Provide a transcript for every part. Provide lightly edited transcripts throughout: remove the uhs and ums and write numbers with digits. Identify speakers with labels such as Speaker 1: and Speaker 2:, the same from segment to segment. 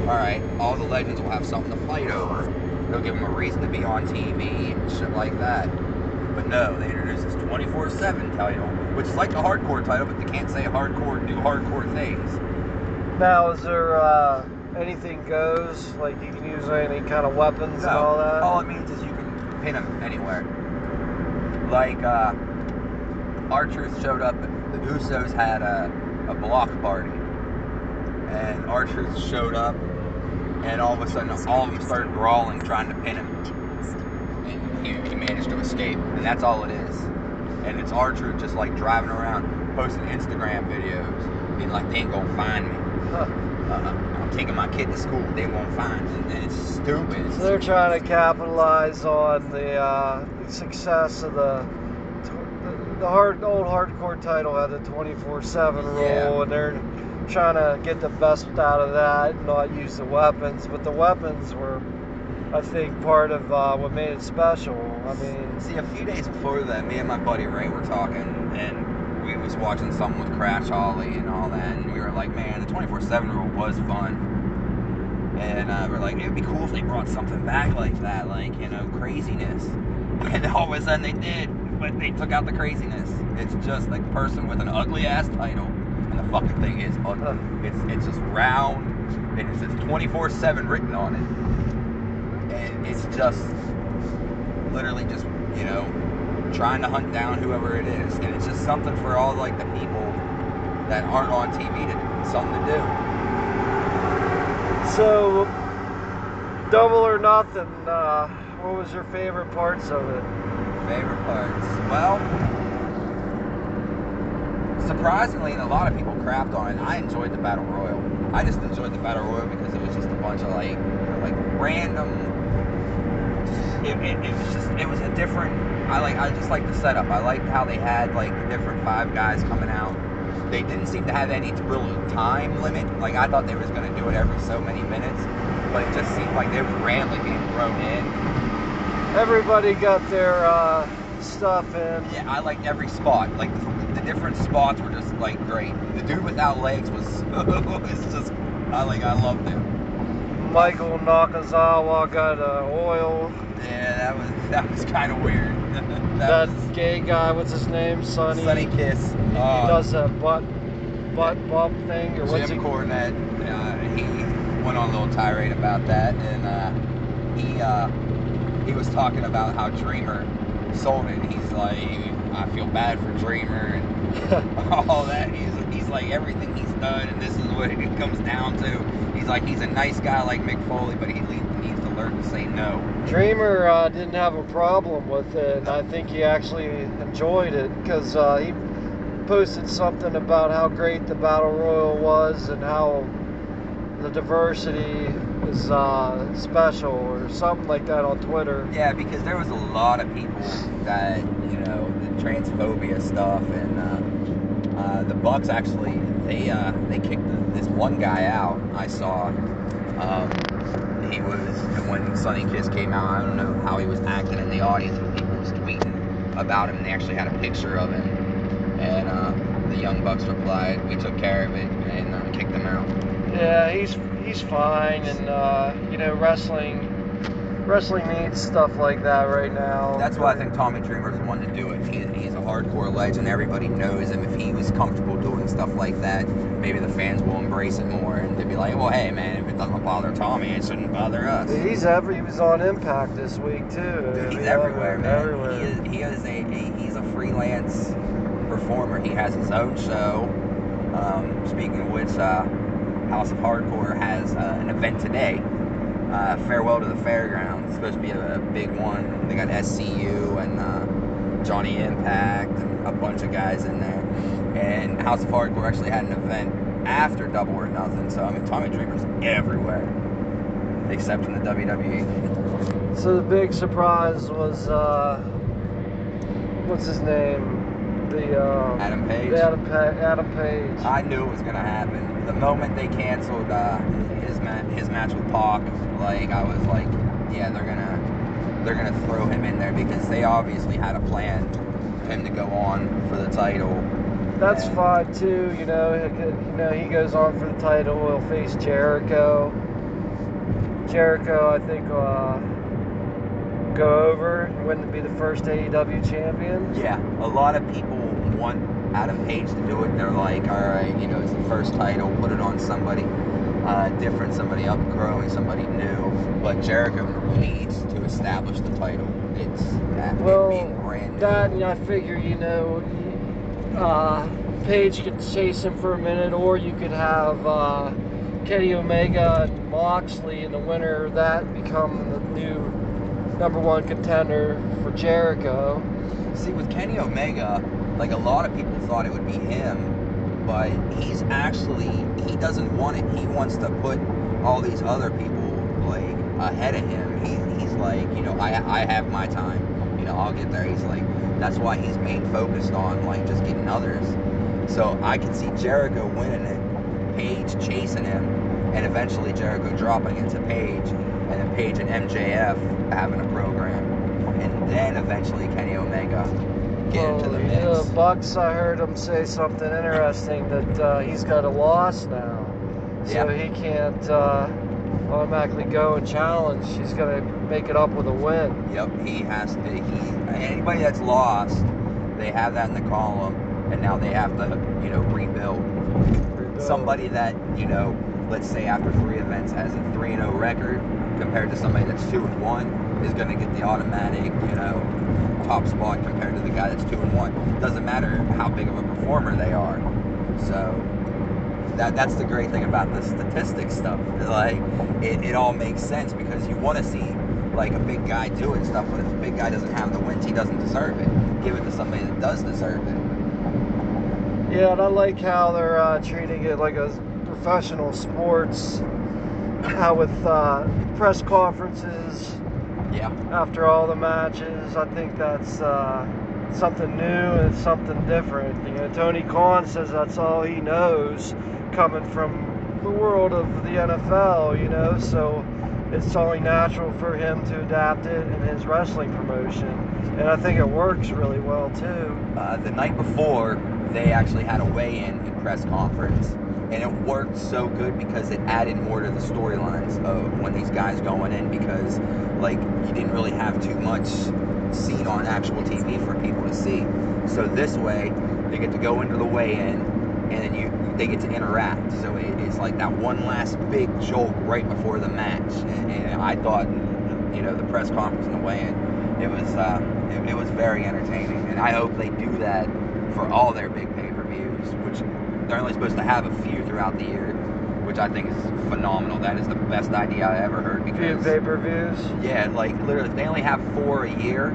Speaker 1: alright, all the legends will have something to fight over. They'll give them a reason to be on TV and shit like that. But no, they introduced this 24/7 title, which is like the hardcore title, but they can't say hardcore, do hardcore things.
Speaker 2: Now, is there anything goes? Like you can use any kind of weapons and all that?
Speaker 1: All it means is you can pin them anywhere. Like, R-Truth showed up, the Usos had a block party. And R-Truth showed up, and all of a sudden, all of them started brawling, trying to pin him. And he managed to escape, and that's all it is. And it's R-Truth just like driving around, posting Instagram videos, being like, they ain't gonna find me. I'm taking my kid to school, they won't find me. And it's stupid.
Speaker 2: So they're trying to capitalize on the success of the old hardcore title had the 24/7 rule, and they're trying to get the best out of that and not use the weapons. But the weapons were, I think, part of what made it special. I mean,
Speaker 1: see, a few days before that, me and my buddy Ray were talking, and we was watching something with Crash Holly and all that, and we were like, man, the 24/7 rule was fun. And we're like, it would be cool if they brought something back like that, like, you know, craziness. And all of a sudden they did, but they took out the craziness. It's just like a person with an ugly ass title, and the fucking thing is ugly. It's just round, and it says 24/7 written on it. And it's just literally just, you know, trying to hunt down whoever it is. And it's just something for all like the people that aren't on TV to something to do.
Speaker 2: So, Double or Nothing, what was your favorite parts of it?
Speaker 1: Favorite parts? Well, surprisingly, and a lot of people crapped on it, I enjoyed the Battle Royal. I just enjoyed the Battle Royal because it was just a bunch of like random. It was a different. I just liked the setup. I liked how they had like the different 5 guys coming out. They didn't seem to have any real time limit. Like I thought they was gonna do it every so many minutes, but it just seemed like they were randomly being thrown in.
Speaker 2: Everybody got their stuff in.
Speaker 1: Yeah, I liked every spot. Like the different spots were just like great. The dude without legs was it's just I loved him.
Speaker 2: Michael Nakazawa got oil.
Speaker 1: Yeah, that was kind of weird.
Speaker 2: that gay guy, what's his name?
Speaker 1: Sonny Kiss.
Speaker 2: He does a butt bump thing, or what's
Speaker 1: Jim Cornette. He went on a little tirade about that, and he was talking about how Dreamer sold it. He's like, I feel bad for Dreamer and all that. He's like, everything he's done, and this is what it comes down to. He's like, he's a nice guy like Mick Foley, but he needs to learn to say no.
Speaker 2: Dreamer didn't have a problem with it, and I think he actually enjoyed it, because he posted something about how great the Battle Royal was and how the diversity is special or something like that on Twitter.
Speaker 1: Yeah, because there was a lot of people that, you know, the transphobia stuff, and the Bucks actually, they kicked this one guy out. I saw, he was, when Sonny Kiss came out, I don't know how he was acting in the audience, but people was tweeting about him, and they actually had a picture of him, and the Young Bucks replied, we took care of it, and kicked him out.
Speaker 2: Yeah, he's fine, and you know, wrestling needs stuff like that right now.
Speaker 1: That's why I think Tommy Dreamer's the one to do it. He's a hardcore legend. Everybody knows him. If he was comfortable doing stuff like that, maybe the fans will embrace it more, and they'll be like, well, hey, man, if it doesn't bother Tommy, it shouldn't bother us.
Speaker 2: He was on Impact this week, too.
Speaker 1: Dude, he's everywhere, man.
Speaker 2: Everywhere.
Speaker 1: He's a freelance performer. He has his own show. Speaking of which, House of Hardcore has an event today. Farewell to the Fairgrounds. It's supposed to be a big one. They got SCU and Johnny Impact and a bunch of guys in there. And House of Hardcore actually had an event after Double or Nothing. So, I mean, Tommy Dreamer's everywhere, except in the WWE.
Speaker 2: So the big surprise was, what's his name?
Speaker 1: Adam Page?
Speaker 2: Adam Page.
Speaker 1: I knew it was going to happen. The moment they canceled his match with Pac, like, I was like, yeah, they're gonna throw him in there, because they obviously had a plan for him to go on for the title.
Speaker 2: That's fine too, you know. He goes on for the title. He'll face Jericho. Jericho, I think, go over and win to be the first AEW champion.
Speaker 1: Yeah, a lot of people want Adam Page to do it. They're like, all right, you know, it's the first title, put it on somebody different, somebody upgrowing, somebody new. But Jericho needs to establish the title. It's it being brand new.
Speaker 2: That, and I figure, you know, Page could chase him for a minute, or you could have Kenny Omega and Moxley, and the winner of that become the new #1 contender for Jericho.
Speaker 1: See, with Kenny Omega, like, a lot of people thought it would be him, but he's actually, he doesn't want it. He wants to put all these other people, like, ahead of him. He's like, you know, I have my time. You know, I'll get there. He's like, that's why he's main focused on, like, just getting others. So I can see Jericho winning it, Page chasing him, and eventually Jericho dropping it to Page, and then Page and MJF having a program, and then eventually Kenny Omega get into the mix.
Speaker 2: The Bucks, I heard him say something interesting, that he's got a loss now, so he can't automatically go and challenge. He's got to make it up with a win.
Speaker 1: Yep, he has to. Anybody that's lost, they have that in the column, and now they have to, you know, rebuild. Somebody that, you know, let's say after 3 events has a 3-0 record compared to somebody that's 2-1 is going to get the automatic, you know, top spot compared to the guy that's 2-1. Doesn't matter how big of a performer they are. So that's the great thing about the statistics stuff. Like, it all makes sense, because you want to see, like, a big guy do it and stuff, but if the big guy doesn't have the wins, he doesn't deserve it. Give it to somebody that does deserve it.
Speaker 2: Yeah, and I like how they're treating it like a professional sports, with press conferences.
Speaker 1: Yeah.
Speaker 2: After all the matches, I think that's something new and something different. You know, Tony Khan says that's all he knows, coming from the world of the NFL. You know, so it's only natural for him to adapt it in his wrestling promotion, and I think it works really well too.
Speaker 1: The night before, they actually had a weigh-in and press conference, and it worked so good because it added more to the storylines of when these guys going in, because, like, you didn't really have too much seen on actual TV for people to see. So this way, they get to go into the weigh-in, and then they get to interact. So it's like that one last big jolt right before the match. And I thought, you know, the press conference and the weigh-in, it was very entertaining, and I hope they do that for all their big pay-per-views, which they're only supposed to have a few throughout the year, which I think is phenomenal. That is the best idea I ever heard. Because
Speaker 2: pay-per-views?
Speaker 1: Yeah, like, literally, if they only have 4 a year,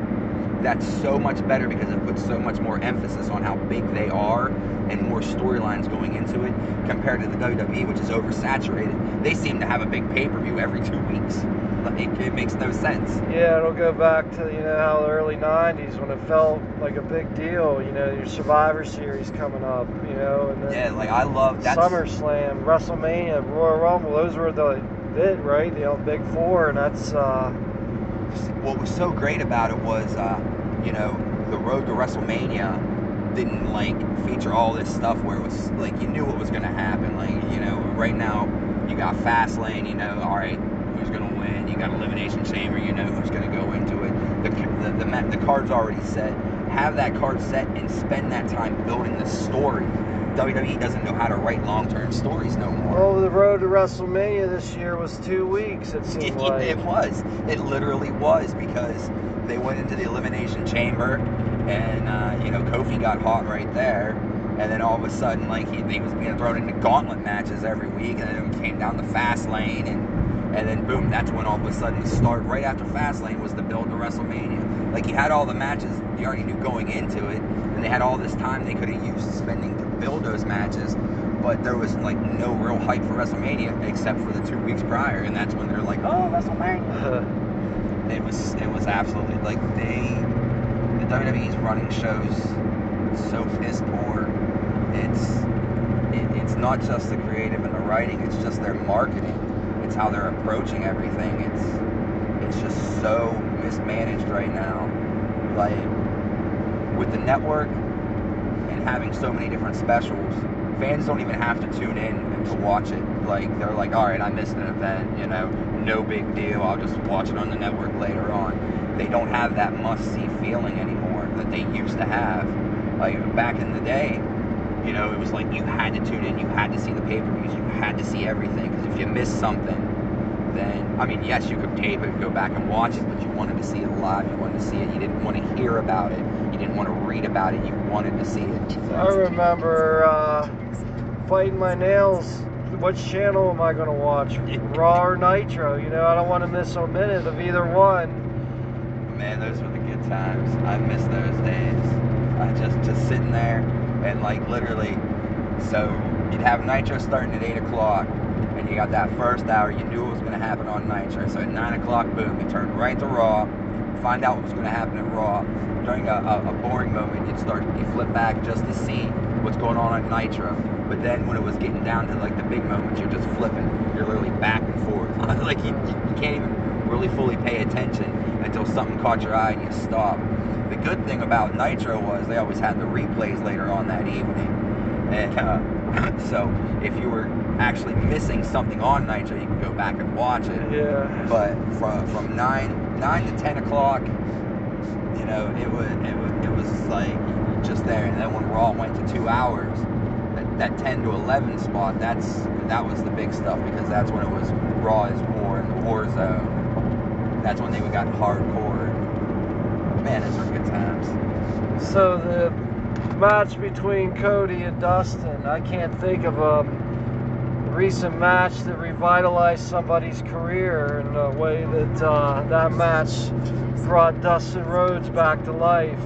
Speaker 1: that's so much better, because it puts so much more emphasis on how big they are and more storylines going into it, compared to the WWE, which is oversaturated. They seem to have a big pay-per-view every 2 weeks. Like, it makes no sense.
Speaker 2: Yeah, it'll go back to, you know, how the early 90s, when it felt like a big deal. You know, your Survivor Series coming up, you know, and then
Speaker 1: yeah, like, I love that.
Speaker 2: SummerSlam, WrestleMania, Royal Rumble, those were it, right? The big 4, and that's
Speaker 1: what was so great about it was, you know, the road to WrestleMania didn't, like, feature all this stuff where it was like you knew what was going to happen. Like, you know, right now you got Fastlane, you know, all right, who's going to win? You got Elimination Chamber, you know who's going to go into it. The card's already set. Have that card set and spend that time building the story. WWE doesn't know how to write long-term stories no more.
Speaker 2: Oh, the road to WrestleMania this year was 2 weeks, it seemed like.
Speaker 1: It was. It literally was, because they went into the Elimination Chamber, and, you know, Kofi got hot right there, and then all of a sudden, like, he was being thrown into gauntlet matches every week, and then it came down to Fastlane, and then boom, that's when all of a sudden the start right after Fastlane was the build to WrestleMania. Like, you had all the matches you already knew going into it, and they had all this time they could have used spending to build those matches, but there was, like, no real hype for WrestleMania except for the 2 weeks prior, and that's when they're like, oh, WrestleMania. It was absolutely, like, the WWE's running shows so piss poor. It's not just the creative and the writing, it's just their marketing. It's how they're approaching everything. It's just so mismanaged right now. Like, with the network and having so many different specials, fans don't even have to tune in and to watch it. Like, they're like, all right, I missed an event, you know, no big deal. I'll just watch it on the network later on. They don't have that must-see feeling anymore that they used to have. Like, back in the day, you know, it was like you had to tune in, you had to see the pay-per-views, you had to see everything. Because if you missed something, then, I mean, yes, you could tape it and go back and watch it, but you wanted to see it live, you wanted to see it, you didn't want to hear about it, you didn't want to read about it, you wanted to see it.
Speaker 2: I remember fighting my nails. Which channel am I going to watch? Raw or Nitro? You know, I don't want to miss a minute of either one.
Speaker 1: Man, those were the good times. I miss those days. I just sitting there and like literally, so you'd have Nitro starting at 8 o'clock and you got that first hour, you knew what was going to happen on Nitro. So at 9 o'clock, boom, you turned right to Raw, find out what was going to happen at Raw. During a boring moment, you flip back just to see what's going on Nitro. But then when it was getting down to like the big moments, you're just flipping. You're literally back and forth. Like you can't even really fully pay attention until something caught your eye and you stop. The good thing about Nitro was they always had the replays later on that evening. And so if you were actually missing something on Nitro, you could go back and watch it.
Speaker 2: Yeah.
Speaker 1: But from 9 to 10 o'clock, you know, it was like just there. And then when Raw went to 2 hours, that 10 to 11 spot, that was the big stuff, because that's when it was Raw is War and the War Zone. That's when they got hardcore. Man, those were good times.
Speaker 2: So the match between Cody and Dustin, I can't think of a recent match that revitalized somebody's career in a way that that match brought Dustin Rhodes back to life.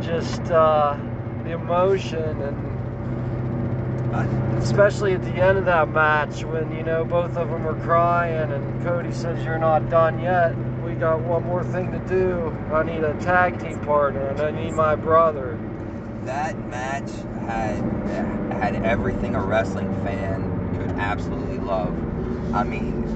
Speaker 2: Just the emotion, and especially at the end of that match when, you know, both of them were crying and Cody says, "You're not done yet. We got one more thing to do. I need a tag team partner and I need my brother."
Speaker 1: That match had everything a wrestling fan could absolutely love. I mean,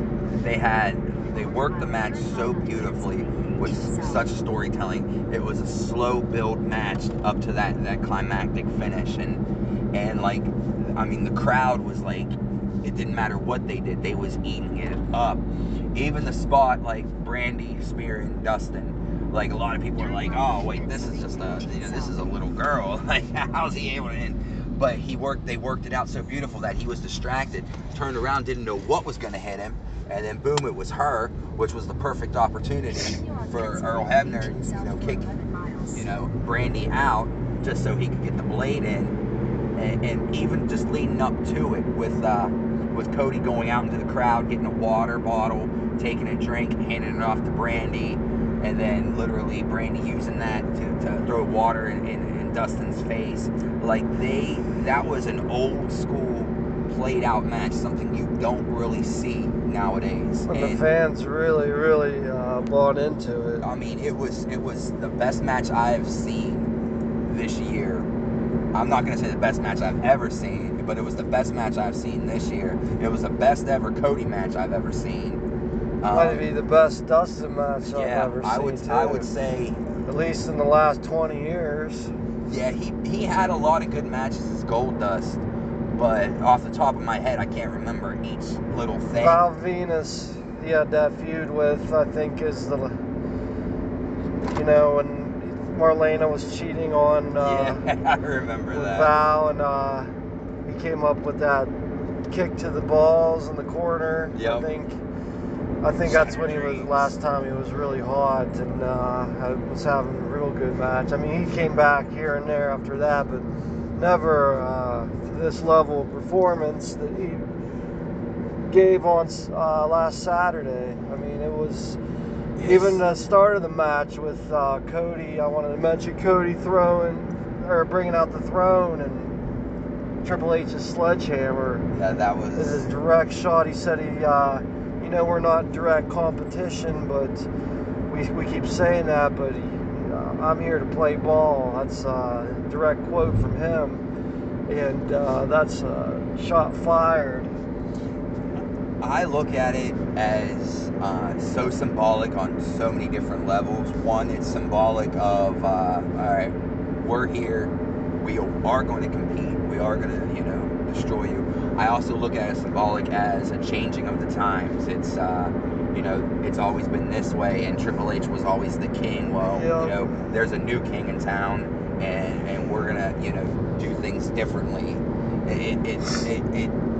Speaker 1: they worked the match so beautifully with such storytelling. It was a slow build match up to that climactic finish, and like, I mean, the crowd was like, it didn't matter what they did, they was eating it up. Even the spot like Brandy spearing Dustin, like a lot of people are like, oh wait, this is just this is a little girl. Like, how's he able to? But they worked it out so beautiful that he was distracted, turned around, didn't know what was going to hit him, and then boom, it was her, which was the perfect opportunity for Earl Hebner, you know, kick, you know, Brandy out just so he could get the blade in. And even just leading up to it with Cody going out into the crowd, getting a water bottle, taking a drink, handing it off to Brandy, and then literally Brandy using that to throw water in Dustin's face. Like, that was an old school played out match, something you don't really see nowadays.
Speaker 2: And the fans really bought into it.
Speaker 1: I mean, it was the best match I've seen this year. I'm not going to say the best match I've ever seen, but it was the best match I've seen this year. It was the best ever Cody match I've ever seen.
Speaker 2: Might be the best Dustin match I've ever seen.
Speaker 1: I would say,
Speaker 2: at least in the last 20 years.
Speaker 1: Yeah, he had a lot of good matches as Goldust, but off the top of my head, I can't remember each little thing.
Speaker 2: Val Venus, he had that feud with, I think, is the, you know, when Marlena was cheating on
Speaker 1: yeah, I remember that.
Speaker 2: Val, and he came up with that kick to the balls in the corner.
Speaker 1: Yep.
Speaker 2: I think that's when he was, last time he was really hot and was having a real good match. I mean, he came back here and there after that, but never this level of performance that he gave on last Saturday. I mean, it was even the start of the match with Cody. I wanted to mention Cody bringing out the throne and Triple H's sledgehammer.
Speaker 1: Yeah, that was
Speaker 2: his direct shot. He said you know, we're not direct competition, but we keep saying that, but I'm here to play ball. That's a direct quote from him, and that's a shot fired.
Speaker 1: I look at it as so symbolic on so many different levels. One, it's symbolic of, all right, we're here, we are going to compete, we are going to, you know, destroy you. I also look at it symbolic as a changing of the times. It's it's always been this way, and Triple H was always the king. Well, there's a new king in town, and we're gonna do things differently.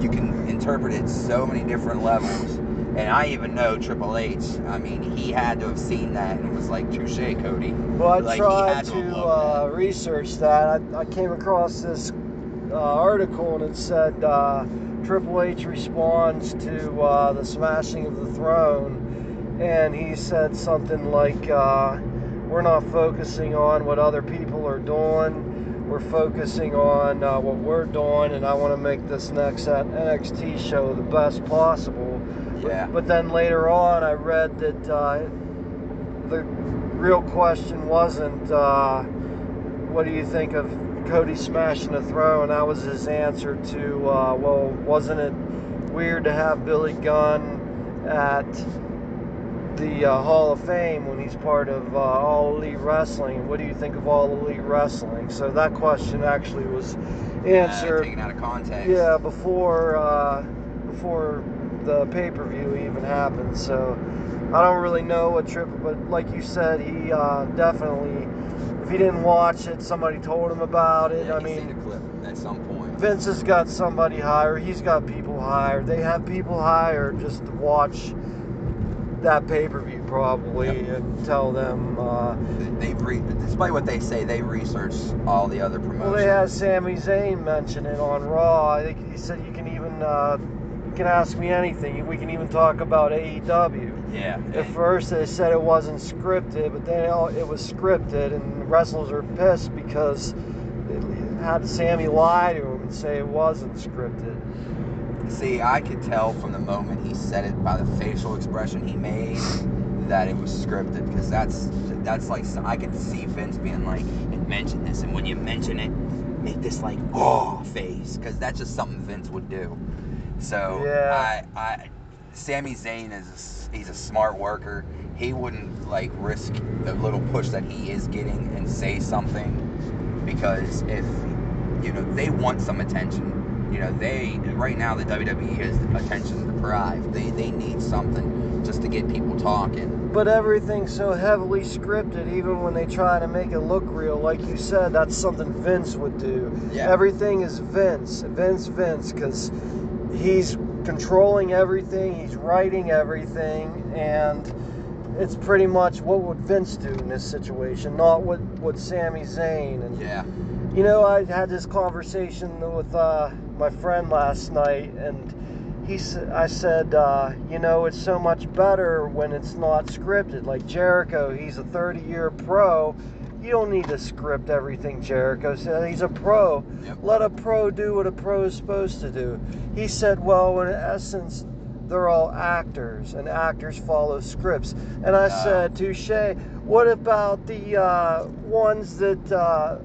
Speaker 1: You can interpret it so many different levels. And I even know Triple H, I mean, he had to have seen that and was like, touche, Cody.
Speaker 2: Well, I tried to research that. I came across this article, and it said Triple H responds to the smashing of the throne, and he said something like, we're not focusing on what other people are doing, we're focusing on what we're doing, and I want to make this next NXT show the best possible.
Speaker 1: Yeah.
Speaker 2: But then later on, I read that the real question wasn't, what do you think of Cody smashing the throne? That was his answer to, well, wasn't it weird to have Billy Gunn at the Hall of Fame when he's part of All Elite Wrestling? What do you think of All Elite Wrestling? So that question actually was answered.
Speaker 1: Taken out of context.
Speaker 2: Yeah, before the pay-per-view even happened. So I don't really know what Triple, but like you said, he definitely, if he didn't watch it, somebody told him about it.
Speaker 1: Yeah, he's seen a clip at some point.
Speaker 2: Vince has got somebody hired. He's got people hired. They have people hired just to watch that pay-per-view probably, and tell them.
Speaker 1: Despite what they say, they researched all the other promotions.
Speaker 2: Well, they had Sami Zayn mention it on Raw. I think he said you can even you can ask me anything. We can even talk about AEW.
Speaker 1: Yeah.
Speaker 2: At first they said it wasn't scripted, but then it was scripted, and wrestlers are pissed because it had Sammy lie to him and say it wasn't scripted.
Speaker 1: See, I could tell from the moment he said it by the facial expression he made that it was scripted, because that's like, I could see Vince being like, and mention this, and when you mention it, make this like, oh, face, because that's just something Vince would do. So
Speaker 2: yeah.
Speaker 1: Sami Zayn he's a smart worker. He wouldn't like risk the little push that he is getting and say something, because if they want some attention. They right now the WWE is attention deprived. They need something just to get people talking.
Speaker 2: But everything's so heavily scripted, even when they try to make it look real. Like you said, that's something Vince would do.
Speaker 1: Yeah.
Speaker 2: Everything is Vince, because he's controlling everything, he's writing everything, and it's pretty much what would Vince do in this situation, not what Sami Zayn. And
Speaker 1: yeah.
Speaker 2: I had this conversation with my friend last night, and I said, it's so much better when it's not scripted. Like Jericho, he's a 30-year pro. You don't need to script everything Jericho said. He's a pro.
Speaker 1: Yep.
Speaker 2: Let a pro do what a pro is supposed to do. He said, well, in essence, they're all actors, and actors follow scripts. And I said, touche. What about the ones that...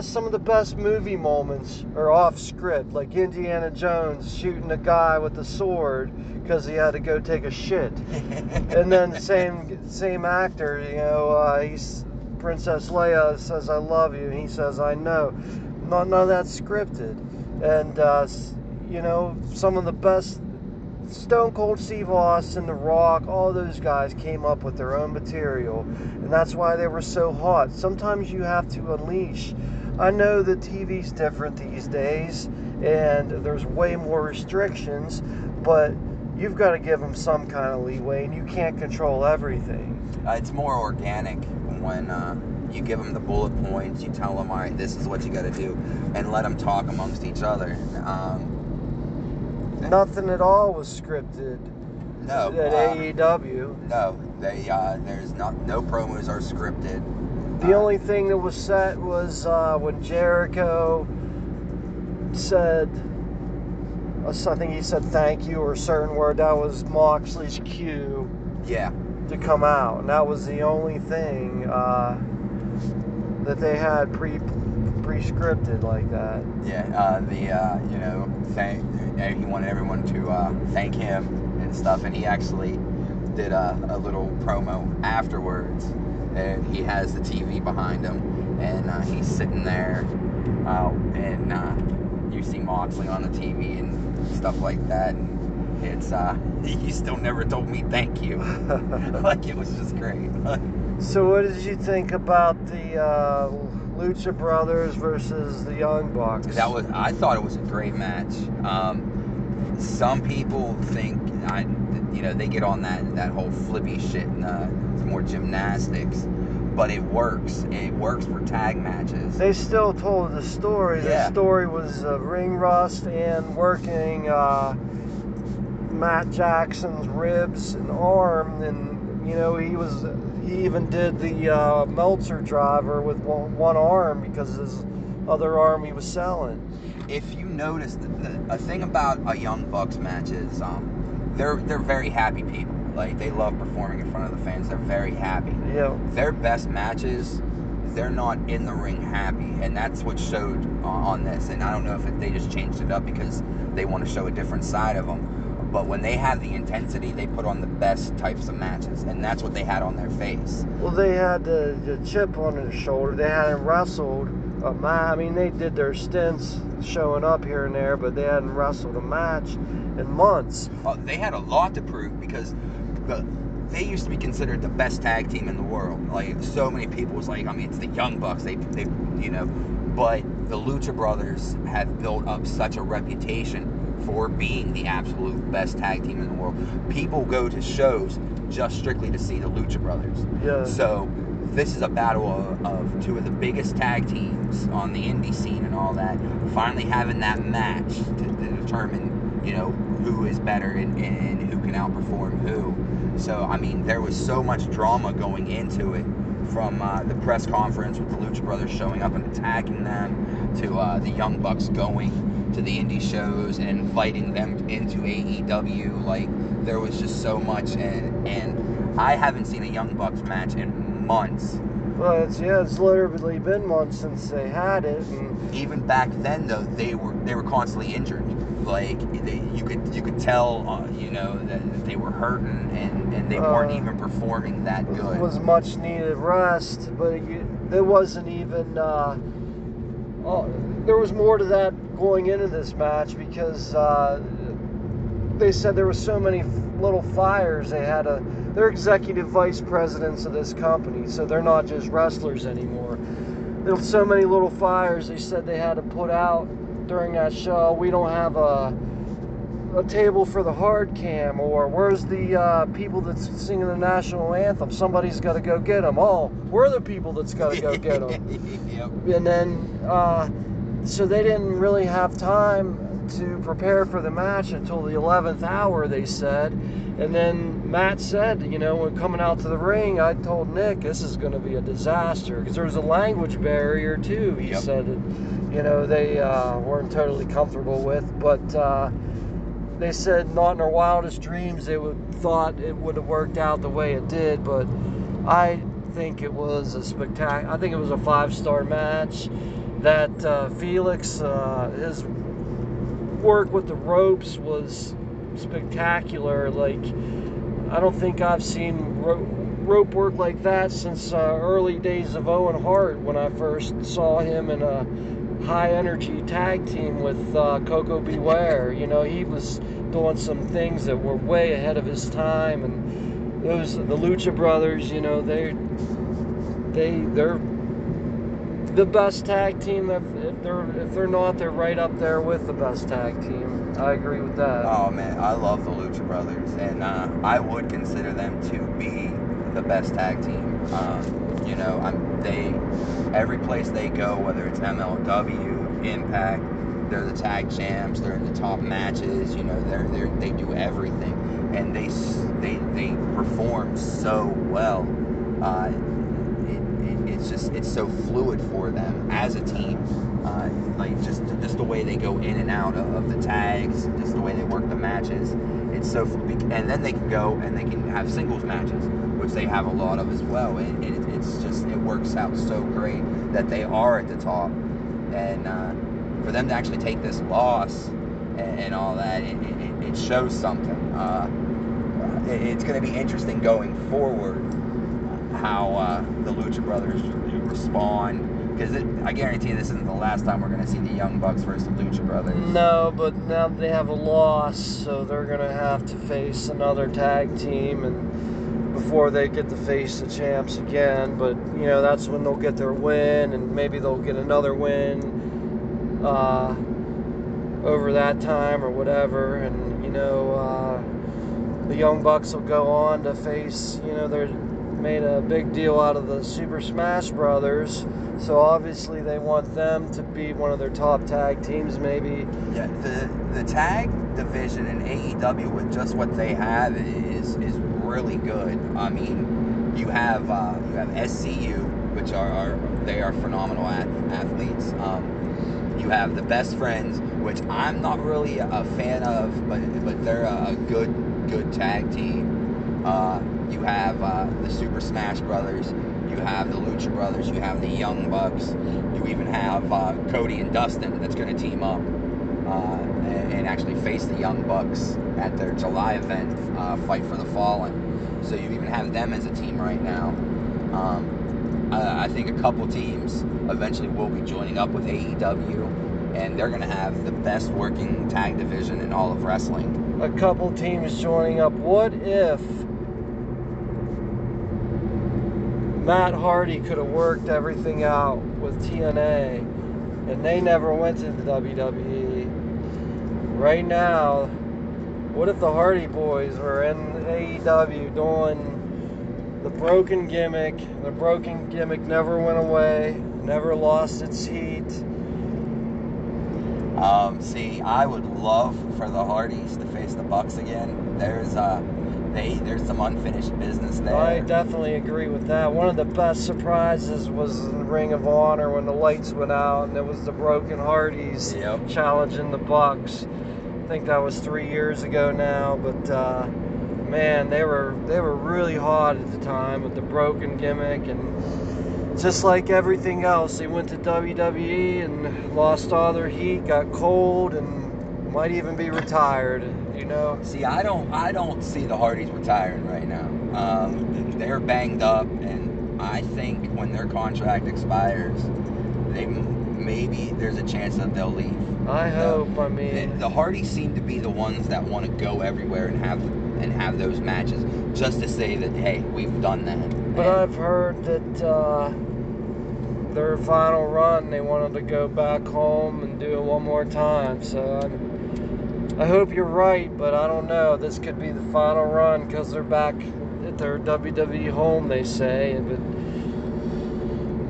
Speaker 2: some of the best movie moments are off script, like Indiana Jones shooting a guy with a sword because he had to go take a shit. And then the same actor, he's Princess Leia says I love you, and he says I know. None of that's scripted. And some of the best, Stone Cold Steve Austin, The Rock, all those guys came up with their own material, and that's why they were so hot. Sometimes you have to unleash. I know that TV's different these days, and there's way more restrictions, but you've got to give them some kind of leeway, and you can't control everything.
Speaker 1: It's more organic when you give them the bullet points, you tell them, all right, this is what you got to do, and let them talk amongst each other.
Speaker 2: Nothing at all was scripted.
Speaker 1: No.
Speaker 2: At AEW.
Speaker 1: No, there's no promos are scripted.
Speaker 2: The only thing that was set was when Jericho said, I think he said thank you or a certain word. That was Moxley's cue.
Speaker 1: Yeah. To
Speaker 2: come out, and that was the only thing that they had pre-scripted like that.
Speaker 1: Yeah, he wanted everyone to thank him and stuff, and he actually did a little promo afterwards, and he has the TV behind him, and he's sitting there, and you see Moxley on the TV, and stuff like that. And it's he still never told me thank you. Like, it was just great.
Speaker 2: So what did you think about the Lucha Brothers versus the Young Bucks?
Speaker 1: I thought it was a great match. Some people think they get on that whole flippy shit and it's more gymnastics, but it works. It works for tag matches.
Speaker 2: They still told the story.
Speaker 1: Yeah.
Speaker 2: The story was ring rust and working Matt Jackson's ribs and arm, and he even did the Meltzer driver with one arm because his other arm he was selling.
Speaker 1: If you notice, a thing about a Young Bucks match is they're very happy people. Like, they love performing in front of the fans. They're very happy.
Speaker 2: Yeah.
Speaker 1: Their best matches, they're not in the ring happy, and that's what showed on this. And I don't know if they just changed it up because they want to show a different side of them. But when they have the intensity, they put on the best types of matches, and that's what they had on their face.
Speaker 2: Well, they had the chip on their shoulder. They hadn't wrestled a match. I mean, they did their stints showing up here and there, but they hadn't wrestled a match in months.
Speaker 1: They had a lot to prove because they used to be considered the best tag team in the world. Like, so many people was like, I mean, it's the Young Bucks. They but the Lucha Brothers have built up such a reputation for being the absolute best tag team in the world. People go to shows just strictly to see the Lucha Brothers.
Speaker 2: Yeah.
Speaker 1: So this is a battle of two of the biggest tag teams on the indie scene and all that. Finally having that match to determine, who is better and who can outperform who. So, I mean, there was so much drama going into it, from the press conference with the Lucha Brothers showing up and attacking them, to the Young Bucks going to the indie shows and inviting them into AEW. Like, there was just so much, and I haven't seen a Young Bucks match in months.
Speaker 2: Well, it's literally been months since they had it. And
Speaker 1: even back then, though, they were constantly injured. Like, you could tell, that they were hurting, and they weren't even performing that good.
Speaker 2: It was much needed rest, but there wasn't even. There was more to that going into this match because they said there were so many little fires. They're executive vice presidents of this company, so they're not just wrestlers anymore. There's so many little fires they said they had to put out during that show. We don't have a table for the hard cam, or where's the people that's singing the national anthem? Somebody's got to go get them. Oh, we're the people that's got to go get them.
Speaker 1: Yep.
Speaker 2: And then, so they didn't really have time to prepare for the match until the 11th hour, they said. And then Matt said, when coming out to the ring, I told Nick, this is going to be a disaster, because there's a language barrier too. He said that, they weren't totally comfortable with, but they said not in their wildest dreams they thought it would have worked out the way it did. But I think it was a spectacular. I think it was a 5-star match. That Felix, his work with the ropes was spectacular. Like, I don't think I've seen rope work like that since early days of Owen Hart, when I first saw him in a high energy tag team with Coco Beware. He was doing some things that were way ahead of his time, and the Lucha Brothers, they're the best tag team. If they're not, they're right up there with the best tag team. I agree with that.
Speaker 1: Oh man, I love the Lucha Brothers, and I would consider them to be the best tag team. Every place they go, whether it's MLW, Impact, they're the tag champs. They're in the top matches. They do everything, and they perform so well. It's so fluid for them as a team. Just the way they go in and out of the tags, just the way they work the matches. It's so, and then they can go and they can have singles matches, which they have a lot of as well. And it works out so great that they are at the top. And for them to actually take this loss and all that, it shows something. It's going to be interesting going forward how the Lucha Brothers respond Because I guarantee this isn't the last time we're going to see the Young Bucks versus the Lucha Brothers.
Speaker 2: No, but now they have a loss, so they're going to have to face another tag team and before they get to face the champs again. But, you know, that's when they'll get their win, and maybe they'll get another win over that time or whatever. And, you know, the Young Bucks will go on to face, you know, they're made a big deal out of the Super Smash Brothers, so obviously they want them to be one of their top tag teams, maybe.
Speaker 1: Yeah, the tag division in AEW with just what they have is really good. I mean, you have SCU, which they are phenomenal athletes. You have the Best Friends, which I'm not really a fan of, but they're a good tag team. You have the Super Smash Brothers, you have the Lucha Brothers, you have the Young Bucks, you even have Cody and Dustin that's going to team up and actually face the Young Bucks at their July event, Fight for the Fallen. So you even have them as a team right now. I think a couple teams eventually will be joining up with AEW, and they're going to have the best working tag division in all of wrestling.
Speaker 2: A couple teams joining up. What if Matt Hardy could have worked everything out with TNA and they never went to the WWE? Right now, what if the Hardy Boys were in AEW doing the broken gimmick? The broken gimmick never went away, never lost its heat.
Speaker 1: See, I would love for the Hardys to face the Bucks again. There's some unfinished business there.
Speaker 2: I definitely agree with that. One of the best surprises was in Ring of Honor when the lights went out and it was the Broken Hardys challenging the Bucks. I think that was 3 years ago now, but man, they were really hot at the time with the broken gimmick, and just like everything else, they went to WWE and lost all their heat, got cold, and might even be retired. You know?
Speaker 1: See, I don't see the Hardys retiring right now. They're banged up, and I think when their contract expires, maybe there's a chance that they'll leave.
Speaker 2: I hope. I mean,
Speaker 1: the Hardys seem to be the ones that want to go everywhere and have those matches just to say that, hey, we've done that.
Speaker 2: But I've heard that their final run, they wanted to go back home and do it one more time. So I hope you're right, but I don't know. This could be the final run because they're back at their WWE home, they say. But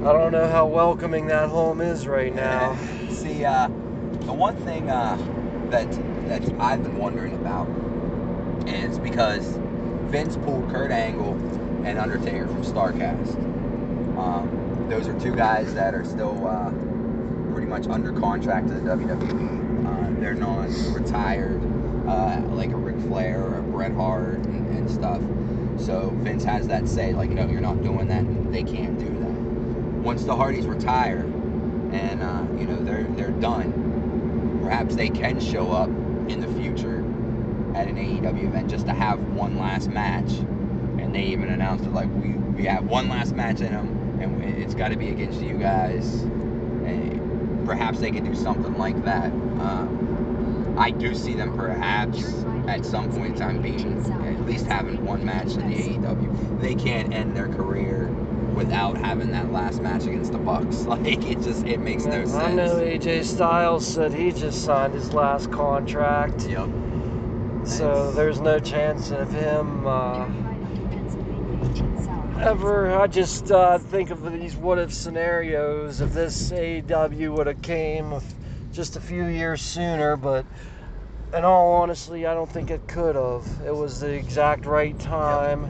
Speaker 2: I don't know how welcoming that home is right now.
Speaker 1: See, the one thing that I've been wondering about is because Vince pulled Kurt Angle and Undertaker from StarCast. Those are two guys that are still pretty much under contract to the WWE. They're not retired like a Ric Flair or a Bret Hart and stuff. So Vince has that say, like, no, you're not doing that, and they can't do that. Once the Hardys retire and they're done, perhaps they can show up in the future at an AEW event just to have one last match. And they even announced it, like, we have one last match in them, and it's got to be against you guys. And perhaps they could do something like that. I do see them perhaps at some point in time being at least having one match in the AEW. They can't end their career without having that last match against the Bucks. Like, it makes no sense.
Speaker 2: I know AJ Styles said he just signed his last contract.
Speaker 1: Yep.
Speaker 2: So there's no chance of him ever. I just think of these what-if scenarios. If this AEW would have came just a few years sooner, but in all honesty, I don't think it could have. It was the exact right time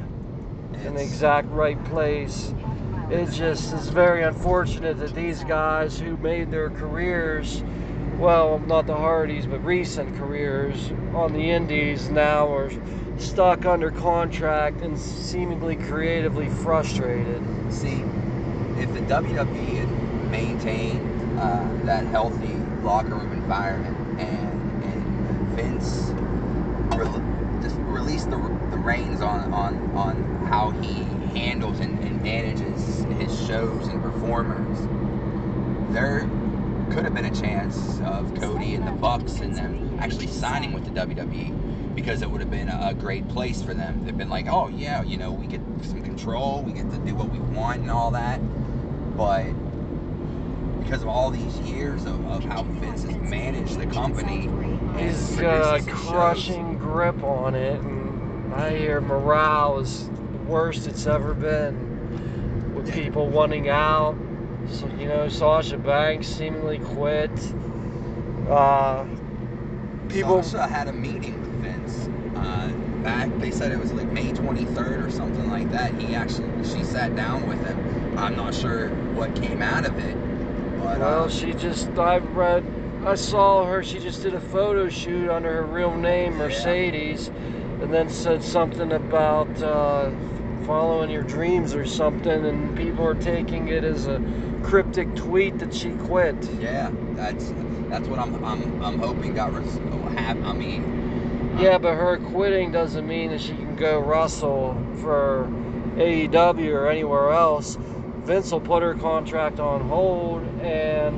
Speaker 2: and the exact right place. It just is very unfortunate that these guys who made their careers, well, not the Hardys, but recent careers on the indies now are stuck under contract and seemingly creatively frustrated.
Speaker 1: See, if the WWE had maintained that healthy locker room environment and Vince just released the reins on how he handles and manages his shows and performers, there could have been a chance of Cody and the Bucks and them actually signing with the WWE, because it would have been a great place for them. They've been like, oh yeah, you know, we get some control, we get to do what we want and all that. But because of all these years of how Vince has managed the company, and
Speaker 2: he's got a crushing grip on it, and I hear morale is the worst it's ever been, with people wanting out. So, you know, Sasha Banks seemingly quit. People
Speaker 1: Sasha had a meeting with Vince back. They said it was like May 23rd or something like that. She sat down with him. I'm not sure what came out of it. But,
Speaker 2: well, I saw her, she just did a photo shoot under her real name, Mercedes, and then said something about following your dreams or something, and people are taking it as a cryptic tweet that she quit.
Speaker 1: Yeah, that's what I'm hoping will happen. I mean,
Speaker 2: yeah, but her quitting doesn't mean that she can go wrestle for AEW or anywhere else. Vince will put her contract on hold and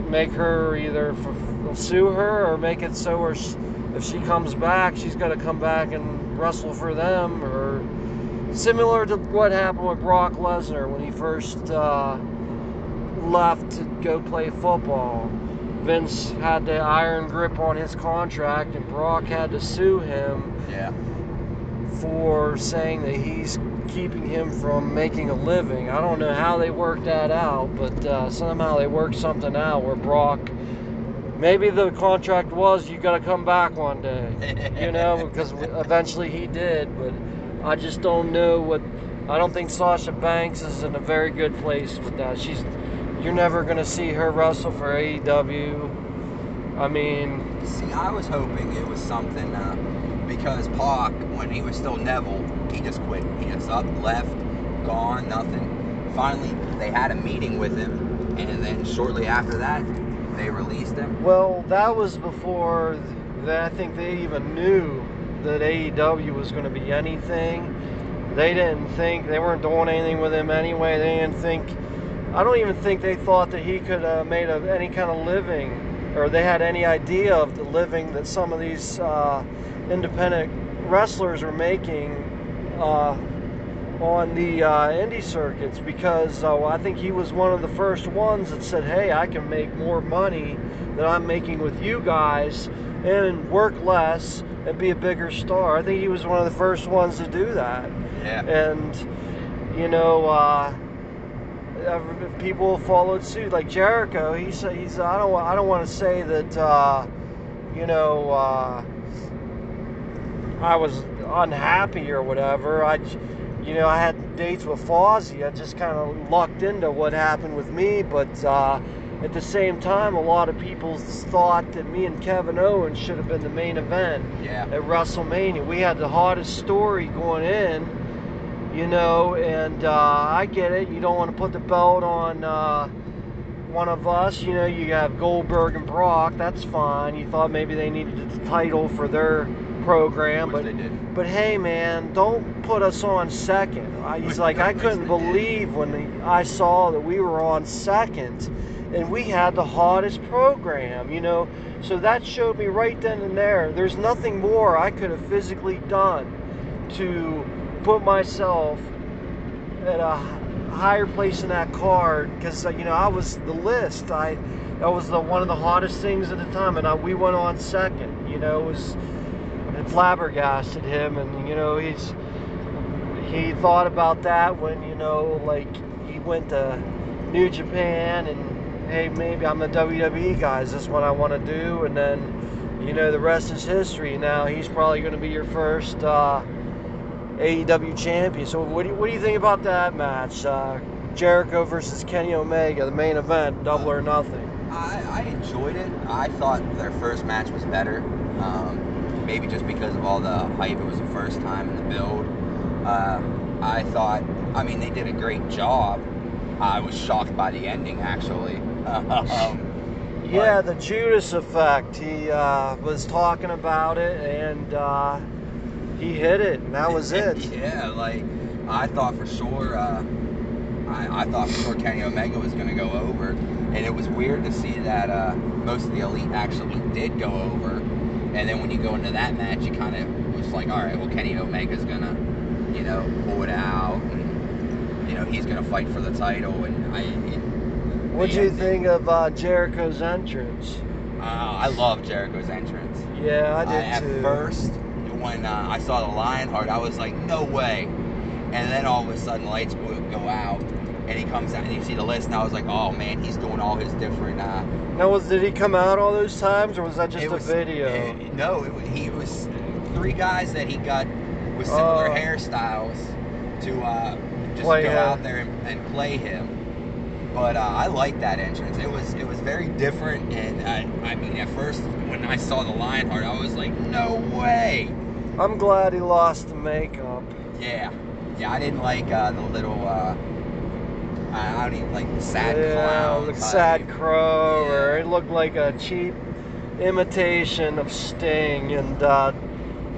Speaker 2: make her either sue her or make it so if she comes back, she's got to come back and wrestle for them, or similar to what happened with Brock Lesnar when he first left to go play football. Vince had the iron grip on his contract, and Brock had to sue him for saying that he's keeping him from making a living. I don't know how they worked that out, but somehow they worked something out where Brock, maybe the contract was you got to come back one day, you know, because eventually he did, but I just don't know I don't think Sasha Banks is in a very good place with that. You're never going to see her wrestle for AEW. I mean...
Speaker 1: See, I was hoping it was something, because Pac, when he was still Neville, he just quit. He just up, left, gone, nothing. Finally, they had a meeting with him, and then shortly after that, they released him.
Speaker 2: Well, that was before I think they even knew that AEW was going to be anything. They weren't doing anything with him anyway. I don't even think they thought that he could have made any kind of living, or they had any idea of the living that some of these independent wrestlers are making on the indie circuits, because I think he was one of the first ones that said, hey, I can make more money than I'm making with you guys and work less and be a bigger star. I think he was one of the first ones to do that.
Speaker 1: Yeah.
Speaker 2: And, you know, people followed suit. Like Jericho, I don't want to say that, you know, I was unhappy or whatever. I had dates with Fozzy. I just kind of lucked into what happened with me, but at the same time, a lot of people thought that me and Kevin Owens should have been the main event at WrestleMania. We had the hottest story going in, you know, and I get it. You don't want to put the belt on one of us. You know, you have Goldberg and Brock. That's fine. You thought maybe they needed the title for their program,
Speaker 1: Which they did.
Speaker 2: But hey, man, don't put us on second. He's like, I couldn't believe when I saw that we were on second and we had the hottest program, you know. So that showed me right then and there, there's nothing more I could have physically done to put myself at a higher place in that card, because, you know, I was the list. That was one of the hottest things at the time, and we went on second. You know, it flabbergasted him, and, you know, he thought about that when, you know, like, he went to New Japan, and hey, maybe I'm the WWE guy, is this what I want to do? And then, you know, the rest is history. Now he's probably going to be your first AEW champion. So what do you think about that match? Jericho versus Kenny Omega, the main event, Double or Nothing.
Speaker 1: I enjoyed it. I thought their first match was better. Maybe just because of all the hype. It was the first time in the build. I mean, they did a great job. I was shocked by the ending, actually.
Speaker 2: Yeah, the Judas effect. He was talking about it, and he hit it, and that was it.
Speaker 1: Yeah, like, I thought for sure, I thought for sure Kenny Omega was going to go over, and it was weird to see that most of the Elite actually did go over, and then when you go into that match, you kind of was like, all right, well, Kenny Omega's going to, you know, pull it out, and, you know, he's going to fight for the title, and
Speaker 2: What'd you think of Jericho's entrance?
Speaker 1: I love Jericho's entrance.
Speaker 2: Yeah, I did too.
Speaker 1: At first, when I saw the Lionheart, I was like, no way. And then all of a sudden, lights go out, and he comes out, and you see the list, and I was like, oh man, he's doing all his different.
Speaker 2: Now, did he come out all those times, or was that just a video?
Speaker 1: He was 3 guys that he got with similar hairstyles to just go out there and play him. But I like that entrance. It was very different, and I mean, at first when I saw the Lionheart, I was like, no way.
Speaker 2: I'm glad he lost the makeup.
Speaker 1: Yeah, I didn't like the little. I don't even like the sad clown.
Speaker 2: The sad crow, or it looked like a cheap imitation of Sting. And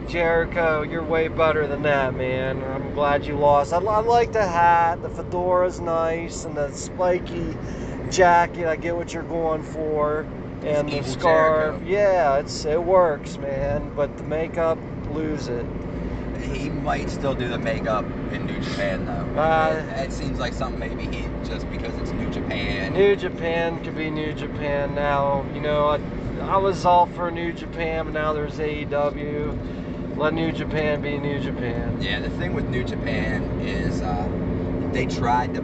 Speaker 2: Jericho, you're way better than that, man. I'm glad you lost. I like the hat. The fedora's nice, and the spiky jacket. I get what you're going for, and the scarf.
Speaker 1: Jericho.
Speaker 2: Yeah, it works, man. But the makeup, lose it.
Speaker 1: He might still do the makeup in New Japan, though. It seems like something maybe he just because it's New Japan.
Speaker 2: New Japan could be New Japan now. You know, I was all for New Japan, but now there's AEW. Let New Japan be New Japan.
Speaker 1: Yeah, the thing with New Japan is they tried to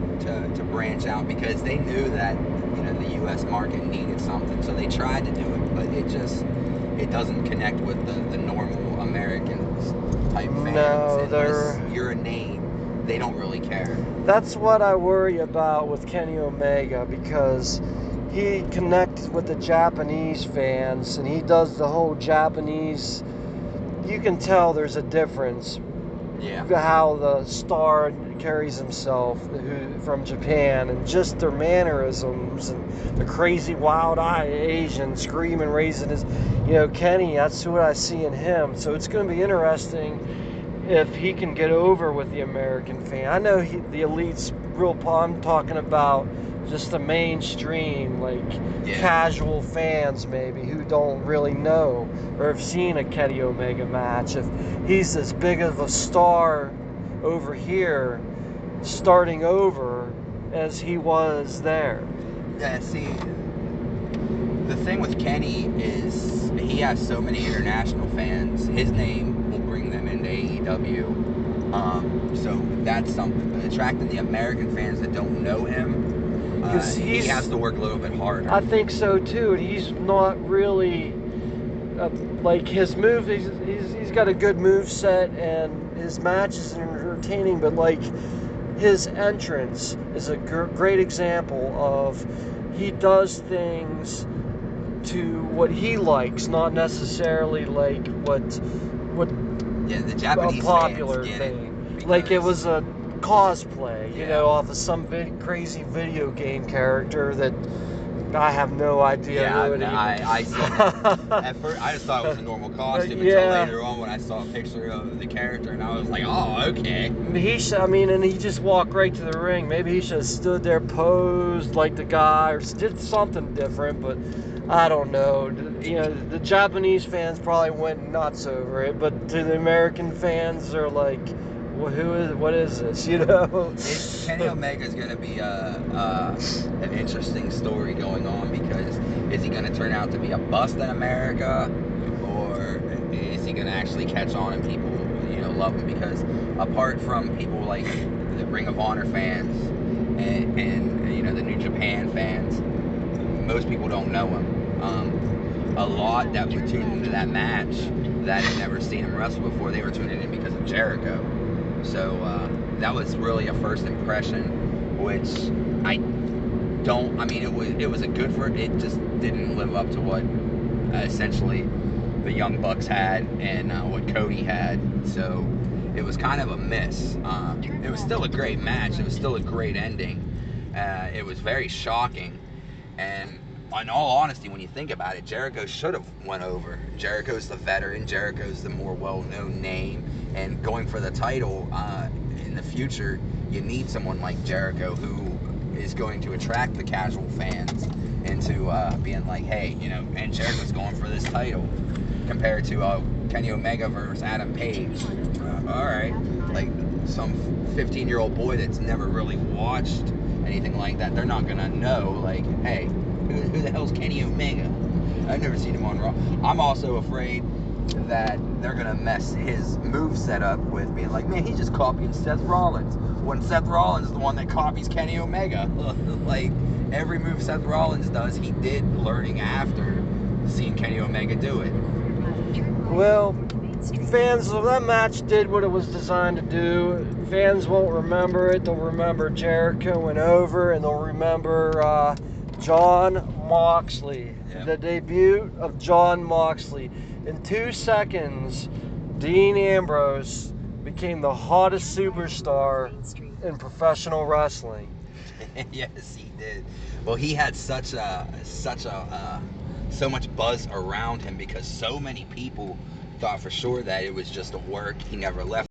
Speaker 1: branch out because they knew that, you know, the U.S. market needed something, so they tried to do it, but it doesn't connect with the normal Americans type fans.
Speaker 2: No,
Speaker 1: unless you're a name, they don't really care.
Speaker 2: That's what I worry about with Kenny Omega, because he connects with the Japanese fans, and he does the whole Japanese. You can tell there's a difference.
Speaker 1: Yeah.
Speaker 2: How the star carries himself from Japan, and just their mannerisms, and the crazy wild-eyed Asian screaming, raising his, you know, Kenny, that's what I see in him. So it's going to be interesting if he can get over with the American fan. I know the Elite's real. I'm talking about just the mainstream, like casual fans maybe, who don't really know or have seen a Kenny Omega match. If he's as big of a star over here, starting over, as he was there.
Speaker 1: Yeah, see, the thing with Kenny is he has so many international fans. His name will bring them into AEW. So that's something. But attracting the American fans that don't know him, he has to work a little bit harder.
Speaker 2: I think so too. And he's not really like his move. He's got a good move set, and his matches are entertaining. But like his entrance is a great example of he does things to what he likes, not necessarily like what
Speaker 1: the Japanese
Speaker 2: a popular
Speaker 1: fans
Speaker 2: thing. Like it was a cosplay, you know, off of some crazy video game character that I have no idea.
Speaker 1: I saw at first I just thought it was a normal costume until later on when I saw a picture of the character, and I was like, oh, okay.
Speaker 2: And he just walked right to the ring. Maybe he should have stood there, posed like the guy, or did something different, but I don't know. You know, the Japanese fans probably went nuts over it, but to the American fans, they're like, well, what is this, you know?
Speaker 1: Kenny Omega is going to be an interesting story going on, because is he going to turn out to be a bust in America, or is he going to actually catch on and people, you know, love him? Because apart from people like the Ring of Honor fans and you know, the New Japan fans, most people don't know him. A lot that would tune into that match that had never seen him wrestle before, they were tuning in because of Jericho. So that was really a first impression, which it was a good for it. Just didn't live up to what essentially the Young Bucks had and what Cody had. So it was kind of a miss. It was still a great match. It was still a great ending. It was very shocking. And in all honesty, when you think about it, Jericho should have went over. Jericho's the veteran. Jericho's the more well-known name. And going for the title in the future, you need someone like Jericho who is going to attract the casual fans into being like, hey, you know, and Jericho's going for this title, compared to Kenny Omega versus Adam Page. All right, like some 15-year-old boy that's never really watched anything like that, they're not gonna know, like, hey, who the hell's Kenny Omega? I've never seen him on Raw. I'm also afraid that they're gonna mess his move set up with being like, man, he's just copying Seth Rollins, when Seth Rollins is the one that copies Kenny Omega. Like, every move Seth Rollins does, he did learning after seeing Kenny Omega do it.
Speaker 2: Well, fans of that match did what it was designed to do. Fans won't remember it. They'll remember Jericho went over, and they'll remember Jon Moxley.
Speaker 1: Yeah.
Speaker 2: The debut of Jon Moxley. In 2 seconds, Dean Ambrose became the hottest superstar in professional wrestling.
Speaker 1: Yes, he did. Well, he had so much buzz around him because so many people thought for sure that it was just a work. He never left